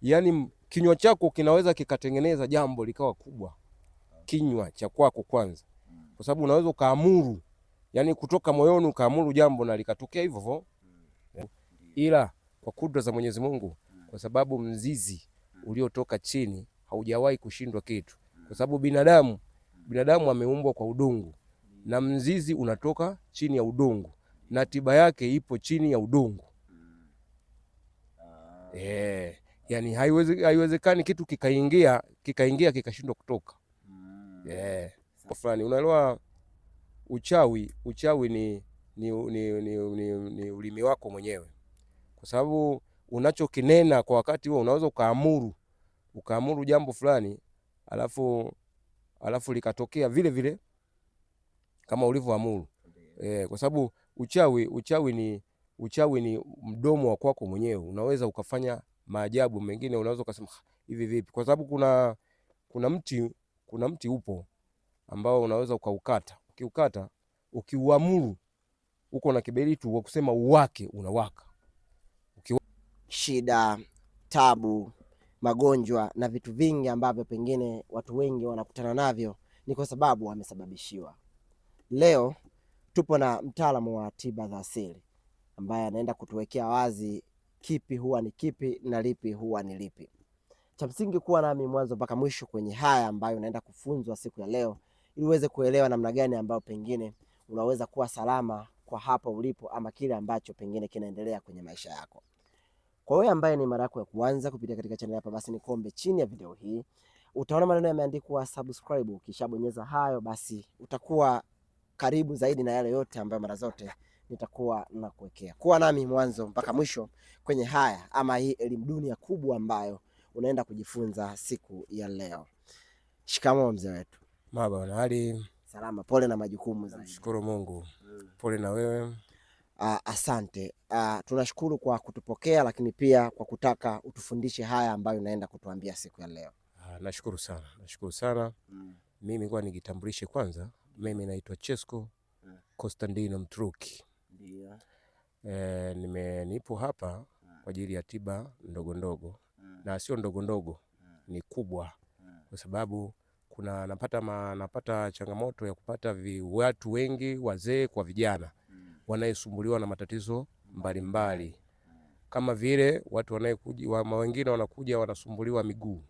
yani kinywa chako kinaweza kikatengeneza jambo likawa kubwa, kinywa cha kwako kwanza, kwa sababu unaweza ukaamuru, yani kutoka moyoni ukaamuru jambo na likatokea hivyo hivyo, ila kwa kudra za Mwenyezi Mungu, kwa sababu mzizi uliotoka chini haujawahi kushindwa kitu, kwa sababu binadamu ameumbwa kwa udongo na mzizi unatoka chini ya udongo na tiba yake ipo chini ya udongo. Yani haiwezekani kitu kikaingia kikashindwa kutoka. Fulani unaelewa, uchawi ni ulimi wako mwenyewe, kwa sababu unachokinena kwa wakati huo unaweza ukaamuru jambo fulani alafu likatokea vile vile kama ulivyoamuru. Kwa sababu uchawi ni mdomo wa kwako mwenyewe, unaweza ukafanya maajabu mengine, unaweza ukasema hivi vipi, kwa sababu kuna mti upo ambao unaweza ukaukata, ukiuamuru uko na kiberiti wa kusema uwake, unawaka. Shida, tabu, magonjwa na vitu vingi ambavyo pengine watu wengi wanakutana navyo ni kwa sababu wamesababishiwa. Leo tupo na mtaalamu wa tiba za asili ambaye anaenda kutuwekea wazi kipi huwa ni kipi na lipi huwa ni lipi. Cha msingi kuwa nami mwanzo mpaka mwisho kwenye haya ambayo unaenda kufunzwa siku ya leo, ili uweze kuelewa namna gani ambayo pengine unaweza kuwa salama kwa hapa ulipo ama kile ambacho pengine kinaendelea kwenye maisha yako. Kwa wewe ambaye ni mara yako ya kwanza kupitia katika channel hapa, basi nikombe chini ya video hii utaona maneno yameandikwa subscribe. Ukishabonyeza hayo, basi utakuwa karibu zaidi na yale yote ambayo mara zote nitakuwa nakuwekea. Kuwa nami mwanzo mpaka mwisho kwenye haya ama hii elimu dunia kubwa ambayo unaenda kujifunza siku ya leo. Shikamoo mzee wetu. Bwana, hali salama? Pole na majukumu zaidi. Shukuru Mungu. Pole na wewe. Asante. Tunashukuru kwa kutupokea, lakini pia kwa kutaka utufundishe haya ambayo unaenda kutuambia siku ya leo. Nashukuru sana. Mimi kwa nijitambulishe kwanza. Mimi naitwa Chesko Constantino Mtruki. Ndio. Nipo hapa kwa ajili ya tiba ndogo ndogo, na sio ndogo ndogo, ni kubwa, kwa sababu napata changamoto ya kupata watu wengi, wazee kwa vijana, wanayesumbuliwa na matatizo mbalimbali, kama vile watu wengine wanakuja wanasumbuliwa miguu,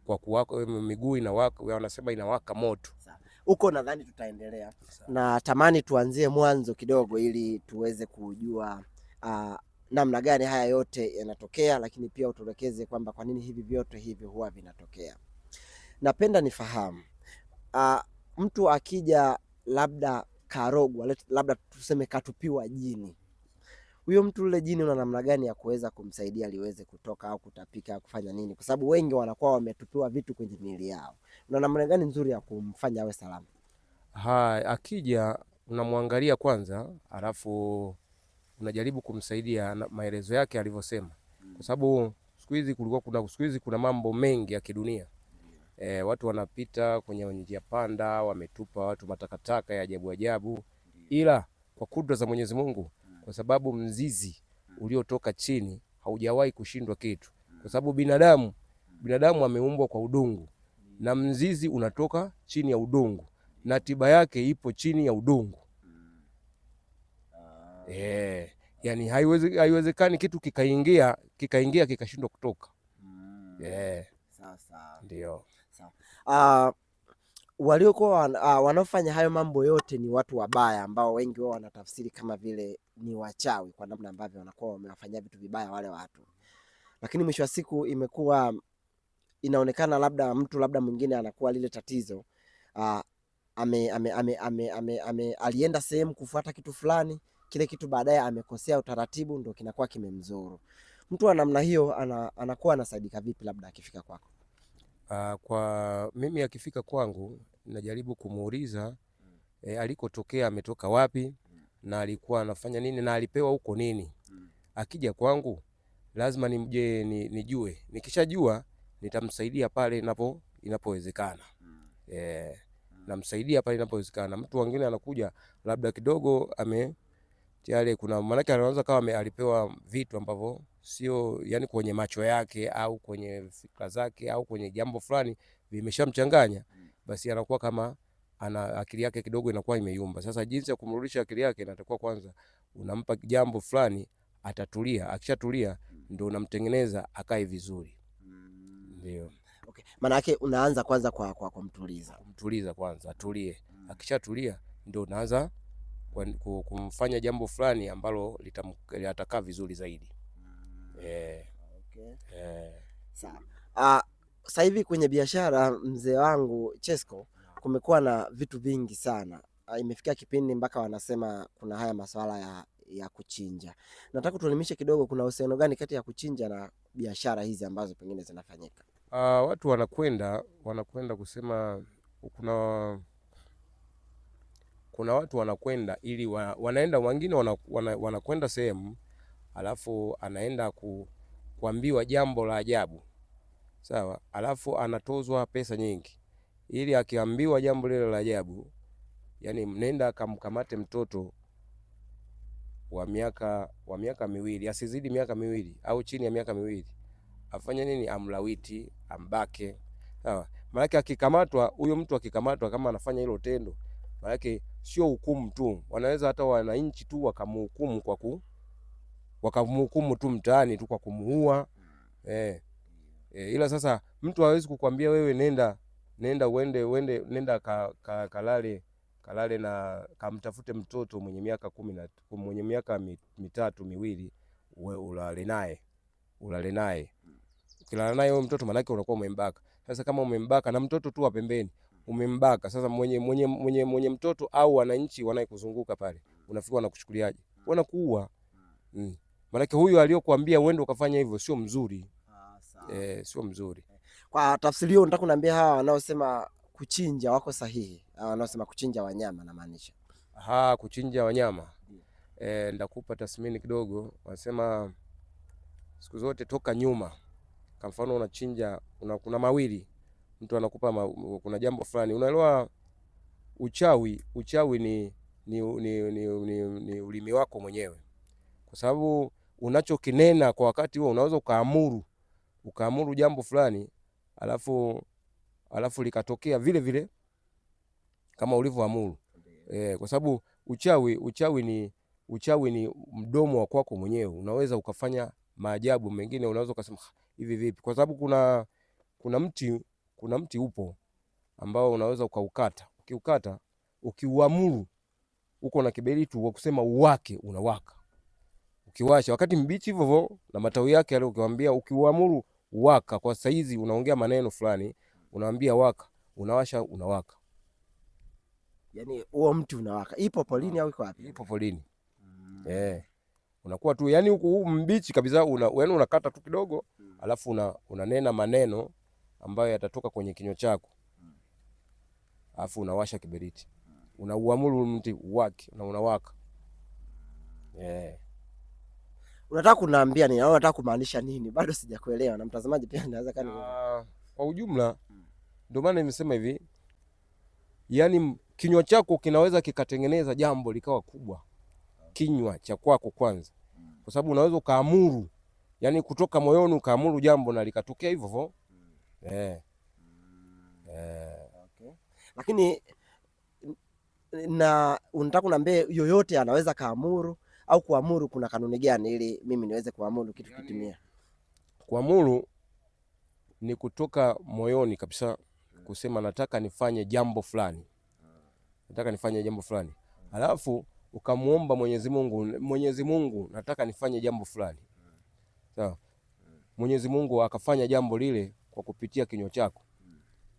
kwa kuwaka miguu inawaka, wanasema inawaka moto. Huko nadhani tutaendelea. Na tamani tuanzie mwanzo kidogo ili tuweze kujua namna gani haya yote yanatokea, lakini pia utuelekeze kwamba kwa nini hivi vyote hivi huwa vinatokea. Napenda nifahamu, mtu akija labda karogwa, labda tuseme katupiwa jini, huyo mtu ule jini una namna gani ya kuweza kumsaidia liweze kutoka au kutapika au kufanya nini? Kwa sababu wengi wanakuwa wametupiwa vitu kwenye miili yao. Una namna gani nzuri ya kumfanya awe salama? Akija unamwangalia kwanza, alafu unajaribu kumsaidia na maelezo yake alivyosema, kwa sababu siku hizi kuna mambo mengi ya kidunia. Watu wanapita kwenye njia panda, wametupa watu matakataka ya ajabu, ila kwa kudra za Mwenyezi Mungu, kwa sababu mzizi uliotoka chini haujawahi kushindwa kitu, kwa sababu binadamu ameumbwa kwa udongo na mzizi unatoka chini ya udongo na tiba yake ipo chini ya udongo. Yani haiwezekani kitu kikaingia kikashindwa kutoka. Sasa ndio. Waliokuwa wanaofanya hayo mambo yote ni watu wabaya ambao wengi wao wanatafsiri kama vile ni wachawi, kwa namna ambavyo wanakuwa wamewafanyia vitu vibaya wale watu. Lakini mwisho wa siku imekuwa inaonekana labda mtu mwingine anakuwa lile tatizo alienda sehemu kufuata kitu fulani, kile kitu baadaye amekosea utaratibu, ndio kinakuwa kimemzuru. Mtu wa namna hiyo anakuwa anasaidika vipi labda akifika kwako? Kwa mimi akifika kwangu najaribu kumuuliza alikotokea, ametoka wapi, na alikuwa anafanya nini, na alipewa huko nini. Akija kwangu lazima nijue. Nikishajua nitamsaidia pale inapowezekana. Namsaidia pale inapowezekana. Mtu mwingine anakuja labda kidogo tayari kuna maana anaweza kama alipewa vitu ambavyo sio, yani kwenye macho yake au kwenye fikra zake au kwenye jambo fulani vimeshamchanganya, basi anakuwa kama ana akili yake kidogo inakuwa imeyumba. Sasa jinsi ya kumrudisha akili yake, inatakiwa kwanza unampa jambo fulani, atatulia. Akishatulia ndio unamtengeneza akae vizuri. Ndio. Okay. Maana yake unaanza kwanza kwa kumtuliza kwanza, atulie. Akishatulia ndio unaanza kumfanya jambo fulani ambalo litakaa vizuri zaidi. Okay. Sawa. Sasa hivi kwenye biashara, mzee wangu Chesco, kumekuwa na vitu vingi sana. Imefikia kipindi mpaka wanasema kuna haya masuala ya kuchinja. Nataka tuelimishe kidogo, kuna uhusiano gani kati ya kuchinja na biashara hizi ambazo pengine zinafanyika? Watu wanakwenda kusema kuna watu wanakwenda ili wanaenda, wengine wanakwenda sehemu alafu anaenda kuambiwa jambo la ajabu, sawa, alafu anatozwa pesa nyingi ili akiambiwa jambo lile la ajabu, yani mnenda akamkamate mtoto wa miaka miwili, asizidi miaka miwili au chini ya miaka miwili, afanye nini? Amlawiti, ambake, sawa. Maana akikamatwa, huyo mtu akikamatwa kama anafanya hilo tendo, maana sio hukumu tu, wanaweza hata wananchi tu wakamhukumu wakamhukumu tu mtaani tu kwa kumuua. Ila sasa mtu hawezi kukwambia wewe nenda uende nenda kalale na kamtafute mtoto mwenye miaka mwenye miaka mitatu miwili, ulale naye. Ukilala naye huyo mtoto, maana yake unakuwa umembaka. Sasa kama umembaka na mtoto tu wa pembeni umembaka, sasa mwenye mtoto au wananchi wanayekuzunguka pale, unafikiri wanakuchukuliaje? Wanakuua. Maana yake huyu aliyokuambia uende ukafanya hivyo sio mzuri. Sio mzuri. Kwa tafsiri hiyo nataka kuniambia hawa wanaosema kuchinja wako sahihi, hawa wanaosema kuchinja wanyama na maanisha kuchinja wanyama. Ndakupa tathmini kidogo. Wanasema siku zote toka nyuma, kwa mfano unachinja, kuna mawili, mtu anakupa kuna jambo fulani, unaelewa. Uchawi ni ulimi wako mwenyewe, kwa sababu unachokinena kwa wakati huo unaweza ukaamuru jambo fulani alafu likatokea vile vile kama ulivyoamuru. Kwa sababu uchawi ni mdomo wa kwako mwenyewe, unaweza ukafanya maajabu mengine. Unaweza ukasema hivi vipi? Kwa sababu kuna mti upo ambao unaweza ukaukata, ukiukata ukiuamuru, uko na kiberiti wa kusema uwake, unawaka. Ukiwasha wakati mbichi hivyo na matawi yake yale, ukiwaambia, ukiuamuru waka, kwa saizi unaongea maneno fulani, unaambia waka, unawasha, unawaka. Yani huo mti unawaka. Ipo polini au iko wapi? Ipo polini. Unakuwa tu yani huko mbichi kabisa, yani unakata tu kidogo, alafu unanena maneno ambayo yatatoka kwenye kinywa chako, alafu unawasha kiberiti, unauamuru mti uwake na unawaka. Unataka kuniambia nini au unataka kumaanisha nini? Bado sijakuelewa, na mtazamaji pia anaweza kani. Kwa ujumla ndio maana nimesema hivi, yani kinywa chako kinaweza kikatengeneza jambo likawa kubwa, kinywa cha kwako kwanza, kwa sababu unaweza ukaamuru, yani kutoka moyoni ukaamuru jambo na likatokea hivyo hivyo. Okay. Lakini na unataka kuniambia yoyote anaweza kaamuru au kuamuru, kuna kanuni gani ili mimi niweze kuamuru kitu kitimia? Kuamuru ni kutoka moyoni kabisa, kusema nataka nifanye jambo fulani, alafu ukamuomba Mwenyezi Mungu, nataka nifanye jambo fulani, sawa. Mwenyezi Mungu akafanya jambo lile kwa kupitia kinywa chako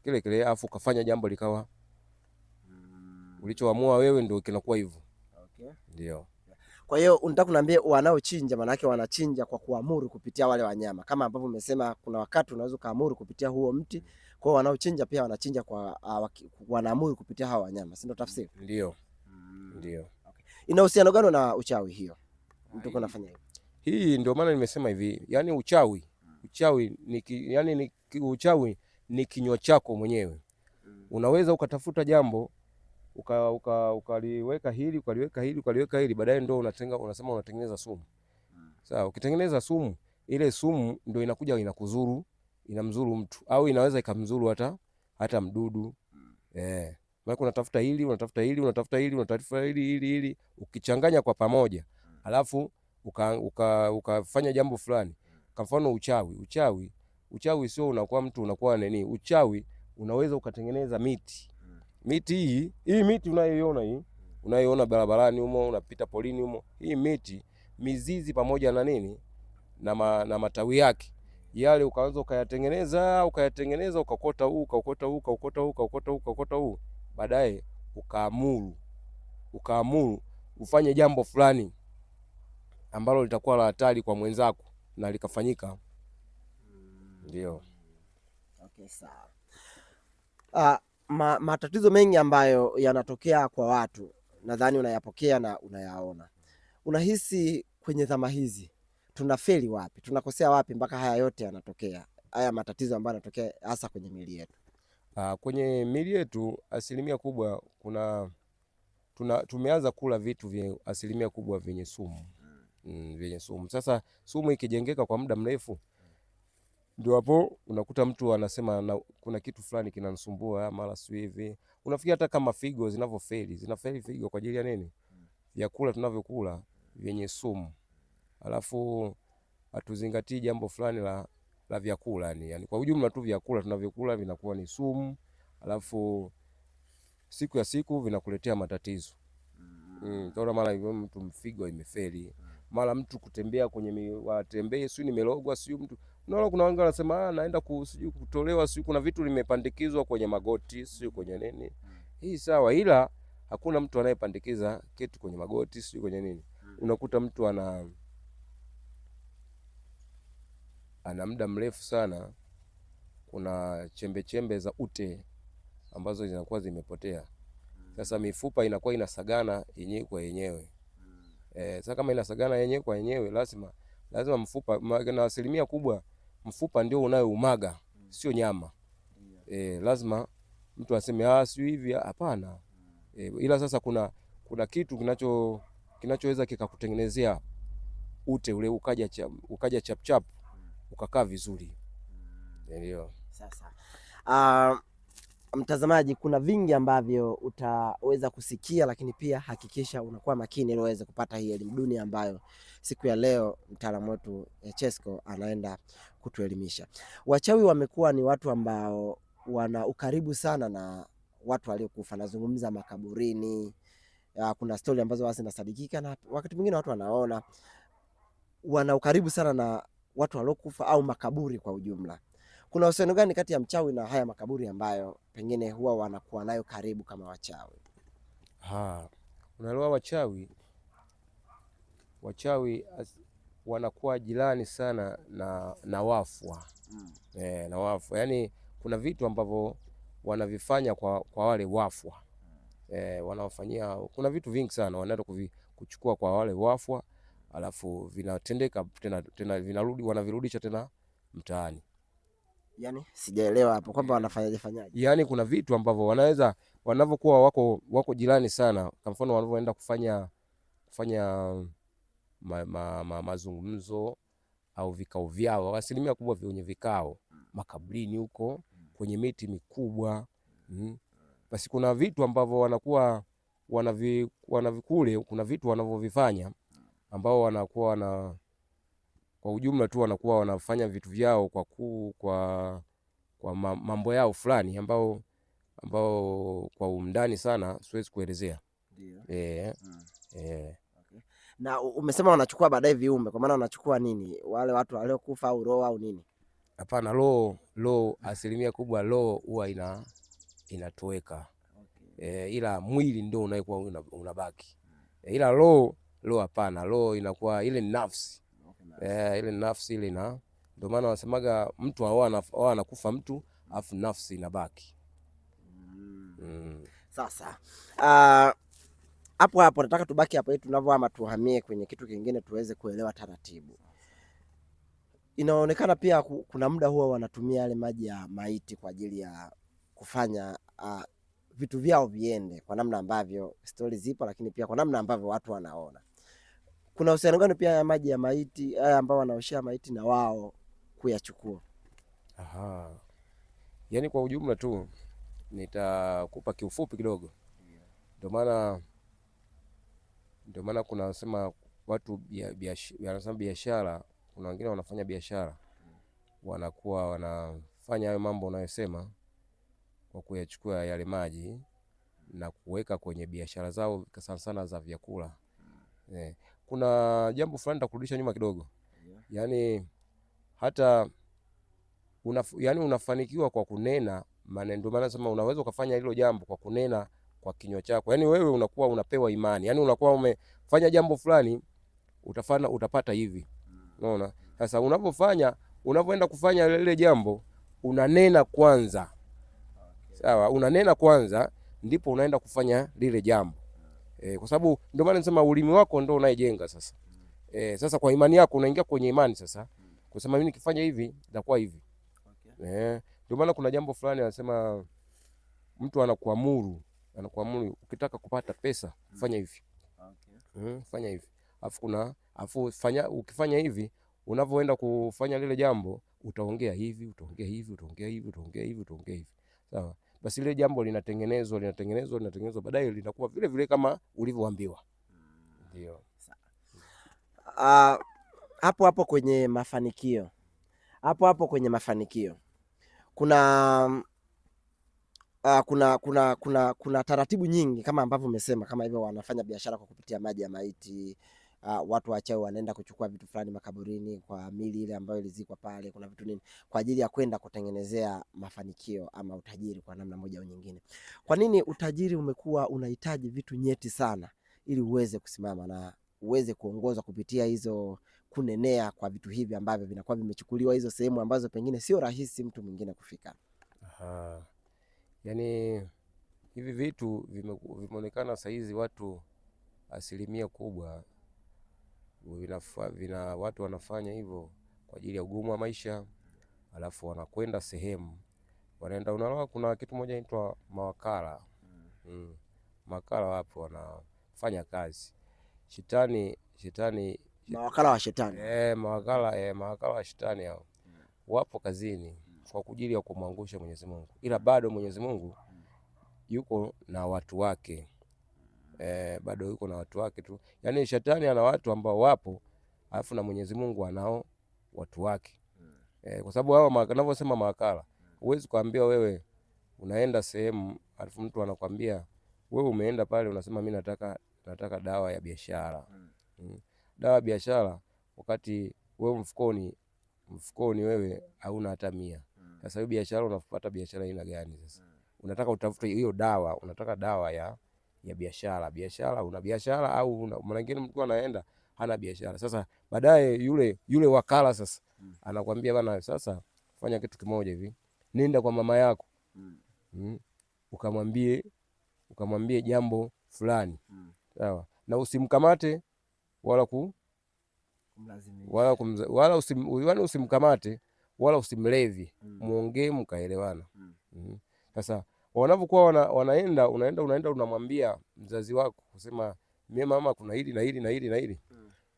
kile kile, alafu ukafanya jambo likawa ulichoamua wewe, ndio kinakuwa hivyo. Okay. Ndio. Kwa hiyo unataka kuniambia wanaochinja maana yake wanachinja kwa kuamuru kupitia wale wanyama, kama ambavyo umesema kuna wakati unaweza kaamuru kupitia huo mti. Kwa hiyo wanaochinja pia wanachinja kwa wanaamuru kupitia hao wanyama, si ndio tafsiri? Ndio. Ndio. Okay. Ina uhusiano gani na uchawi hiyo? Mtu anafanya hivi. Hii ndio maana nimesema hivi, yani uchawi ni kinywa chako mwenyewe. Unaweza ukatafuta jambo ukaliweka hili ukaliweka hili, baadaye ndio unasema unatengeneza sumu. Sawa, ukitengeneza sumu, ile sumu ndio inakuja inamzuru mtu, au inaweza ikamzuru hata mdudu. Maana unatafuta hili, ukichanganya kwa pamoja, alafu ukafanya jambo fulani. Kwa mfano uchawi sio unakuwa mtu unakuwa nini. Uchawi unaweza ukatengeneza miti hii miti unayoiona barabarani humo, unapita polini humo, hii miti mizizi pamoja na nini na matawi yake yale, ukaanza ukayatengeneza ukakota huu, baadaye ukaamuru ufanye jambo fulani ambalo litakuwa la hatari kwa mwenzako na likafanyika. Ndio. Okay, sawa. Matatizo mengi ambayo yanatokea kwa watu nadhani unayapokea na unayaona. Unahisi kwenye zama hizi tunafeli wapi, tunakosea wapi mpaka haya yote yanatokea, haya matatizo ambayo yanatokea hasa kwenye miili yetu? Kwenye miili yetu asilimia kubwa tumeanza kula vitu vya asilimia kubwa vyenye sumu. Vyenye sumu. Sasa sumu ikijengeka kwa muda mrefu, ndio hapo unakuta mtu anasema kuna kitu fulani kinanisumbua, mara si hivi. Unafikia hata kama figo zinafeli figo kwa ajili ya nini? Vyakula tunavyokula vyenye sumu. Alafu hatuzingatii jambo fulani la vyakula yani kwa ujumla tu vyakula tunavyokula vinakuwa ni sumu, alafu siku ya siku vinakuletea matatizo. Utaona mara mtu mfigo imefeli, mara mtu kutembea kwenye watembee sio nimelogwa, sio mtu unaona, kuna wengine wanasema naenda kutolewa, sio kuna vitu limepandikizwa kwenye magoti, sio kwenye nini. Hii sawa, ila hakuna mtu anayepandikiza kitu kwenye magoti, sio kwenye nini. Unakuta mtu ana muda mrefu sana, kuna chembe za ute ambazo zinakuwa zimepotea. Sasa mifupa inakuwa inasagana yenyewe kwa yenyewe. Sasa kama inasagana yenyewe kwa yenyewe, lazima mfupa, na asilimia kubwa mfupa ndio unayoumaga, sio nyama. Lazima mtu aseme sio hivi, hapana. Ila sasa kuna kitu kinachoweza kikakutengenezea ute ule ukaja chap ukakaa vizuri. Ndio. Sasa mtazamaji, kuna vingi ambavyo utaweza kusikia, lakini pia hakikisha unakuwa makini ili uweze kupata hii elimu dunia ambayo siku ya leo mtaalamu wetu Chesco anaenda kutuelimisha. Wachawi wamekuwa ni watu ambao wana ukaribu sana na watu waliokufa. Nazungumza makaburini. Kuna stori ambazo wasi nasadikika na wakati mwingine watu wanaona wana ukaribu sana na watu waliokufa au makaburi kwa ujumla. Kuna uhusiano gani kati ya mchawi na haya makaburi ambayo pengine huwa wanakuwa nayo karibu kama wachawi? Unaelewa, wachawi wanakuwa jirani sana na wafwa. Na wafwa, yani kuna vitu ambavyo wanavifanya kwa wale wafwa. Wanawafanyia, kuna vitu vingi sana wanaenda kuchukua kwa wale wafwa, alafu vinatendeka tena vinarudi, wanavirudisha tena mtaani. Yani sijaelewa hapo kwamba wanafanyaje. Yani kuna vitu ambavyo wanavyokuwa wako jirani sana, kwa mfano wanavyoenda kufanya mazungumzo au vikao vyao, asilimia kubwa vyenye vikao makaburini huko kwenye miti mikubwa. Basi kuna vitu ambavyo wanakuwa wanavikule, kuna vitu wanavyovifanya ambao wanakuwa kwa ujumla tu wanakuwa wanafanya vitu vyao kwa mambo yao fulani ambao kwa undani sana siwezi kuelezea. Ndio. Okay. Na umesema wanachukua baadaye viumbe, kwa maana wanachukua nini? Wale watu waliokufa au roho au nini? Hapana, roho asilimia kubwa roho huwa inatoweka. Okay. Ila mwili ndio unaikuwa unabaki. Ila roho hapana, roho inakuwa ile nafsi. Ile nafsi ile ndio maana wanasemaga mtu anakufa mtu afu nafsi inabaki. Sasa hapo nataka tubaki hapo ili tunavyoama tuhamie kwenye kitu kingine tuweze kuelewa taratibu. Inaonekana pia kuna muda huwa wanatumia yale maji ya maiti kwa ajili ya kufanya vitu vyao viende kwa namna ambavyo stori zipo, lakini pia kwa namna ambavyo watu wanaona. Kuna uhusiano gani pia ya maji ya maiti haya ambao wanaoshea maiti na wao kuyachukua? Aha. Yaani kwa ujumla tu nitakupa kiufupi kidogo. Ndio maana kuna sema watu wanasema biashara, kuna wengine wanafanya biashara wanakuwa wanafanya hayo mambo unayosema kwa kuyachukua yale maji na kuweka kwenye biashara zao sana sana za vyakula. Kuna jambo fulani nitakurudisha nyuma kidogo. Yaani hata unafanikiwa kwa kunena maneno. Ndio maana nasema unaweza ukafanya hilo jambo kwa kunena kwa kinywa chako. Yaani wewe unakuwa unapewa imani. Yaani unakuwa umefanya jambo fulani utapata hivi. Unaona? Sasa unapoenda kufanya lile jambo unanena kwanza. Sawa, unanena kwanza ndipo unaenda kufanya lile jambo. Kwa sababu ndio maana nasema ulimi wako ndio unayejenga sasa. Sasa kwa imani yako unaingia kwenye imani sasa. Kusema mimi nikifanya hivi itakuwa hivi. Ndio maana kuna jambo fulani anasema mtu anakuamuru ukitaka kupata pesa fanya hivi. Fanya hivi. Ukifanya hivi unavyoenda kufanya lile jambo utaongea hivi. Sawa. Basi ile jambo linatengenezwa baadaye linakuwa vile vile kama ulivyoambiwa. Ndio. Hapo kwenye mafanikio. Kuna taratibu nyingi kama ambavyo umesema, kama hivyo wanafanya biashara kwa kupitia maji ya maiti. Watu wachawi wanaenda kuchukua vitu fulani makaburini kwa mili ile ambayo ilizikwa pale, kuna vitu nini kwa ajili ya kwenda kutengenezea mafanikio ama utajiri kwa namna moja au nyingine. Kwa nini utajiri umekuwa unahitaji vitu nyeti sana ili uweze kusimama na uweze kuongoza kupitia hizo kunenea kwa vitu hivi ambavyo vinakuwa vimechukuliwa hizo sehemu ambazo pengine sio rahisi mtu mwingine kufika? Yaani hivi vitu vimeonekana saizi watu asilimia kubwa watu wanafanya hivyo kwa ajili ya ugumu wa maisha, alafu wanakwenda sehemu unaona kuna kitu moja inaitwa mawakala. Mawakala wapo wanafanya kazi. Mawakala wa shetani. Mawakala wa shetani hao wapo kazini kwa ajili ya kumwangusha Mwenyezi Mungu, ila bado Mwenyezi Mungu yuko na watu wake. Bado yuko na watu wake tu. Yaani shetani ana watu ambao wapo, alafu na Mwenyezi Mungu anao watu wake. Kwa sababu hao wanavyosema mawakala, huwezi kuambia wewe unaenda sehemu alafu mtu anakuambia wewe umeenda pale unasema mimi nataka dawa ya biashara. Dawa ya biashara wakati wewe mfukoni wewe hauna hata 100. Sasa hiyo biashara unapata biashara aina gani sasa? Unataka utafute hiyo dawa, unataka dawa ya biashara, una biashara au mwingine mtu anaenda hana biashara. Sasa baadaye yule wakala sasa anakuambia bana, sasa fanya kitu kimoja hivi. Nenda kwa mama yako. Ukamwambie jambo fulani. Sawa? Na usimkamate usimkamate wala usimlevi. Muongee mkaelewana. Sasa wanapokuwa unaenda unamwambia mzazi wako kusema mimi mama kuna hili na hili na hili na hili.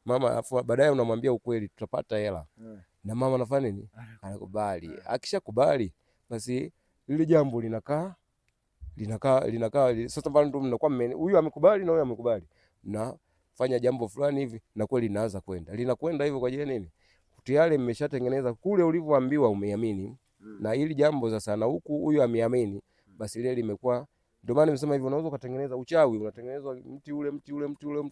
Mama afu baadaye unamwambia ukweli tutapata hela. Na mama anafanya nini? Anakubali. Akishakubali basi lile jambo linakaa sasa bado mnakuwa huyu amekubali na huyu amekubali. Na fanya jambo fulani hivi na kweli linaanza kwenda. Linakwenda hivyo kwa ajili nini? Tayari mmeshatengeneza kule ulivyoambiwa umeamini. Na hili jambo sasa na huyu ameamini, basi ile limekuwa. Ndio maana nimesema hivyo, unaweza kutengeneza uchawi, unatengeneza mti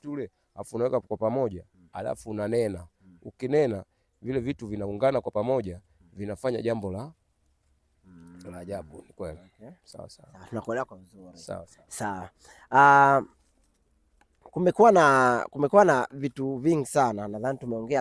ule afu unaweka kwa pamoja, alafu unanena. Ukinena vile vitu vinaungana kwa pamoja, vinafanya jambo la ajabu. Ni kweli. Sawa. Tunakuelewa kwa vizuri. Sawa. Kumekuwa na vitu vingi sana, nadhani tumeongea